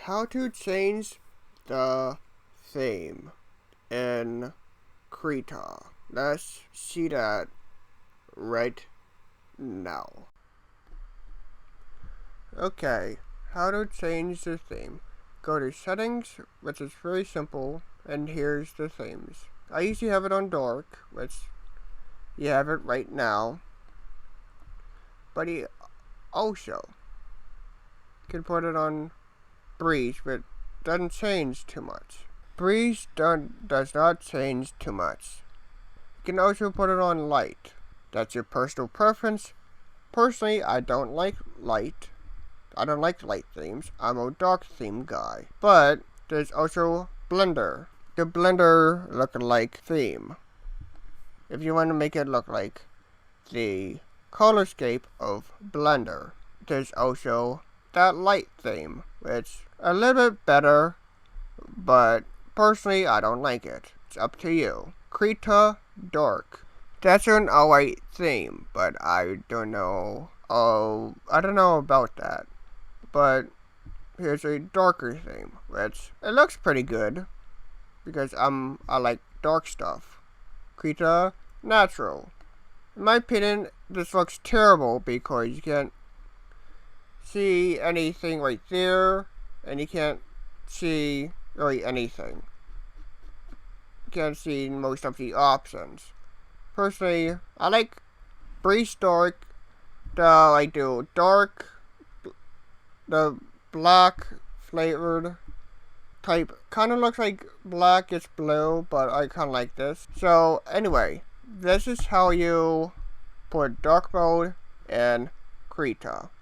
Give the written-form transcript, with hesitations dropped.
How to change the theme in Krita. Let's see that right now. Okay, how to change the theme. Go to settings, which is very simple, and here's the themes. I usually have it on dark, which you have it right now. But you also can put it on breeze, but doesn't change too much. Breeze does not change too much. You can also put it on light. That's your personal preference. Personally, I don't like light. I don't like light themes. I'm a dark theme guy. But there's also Blender. The Blender look-alike theme. If you want to make it look like the colorscape of Blender. There's also that light theme, which a little bit better, but personally I don't like it. It's up to you. Krita Dark. That's an alright theme, but I don't know. I don't know about that. But here's a darker theme, which it looks pretty good because I like dark stuff. Krita Natural. In my opinion, this looks terrible because you can't see anything right there, and you can't see really anything. You can't see most of the options. Personally, I like Breeze Dark, the black flavored type. Kind of looks like black, it's blue, but I kind of like this. So anyway, this is how you put dark mode in Krita.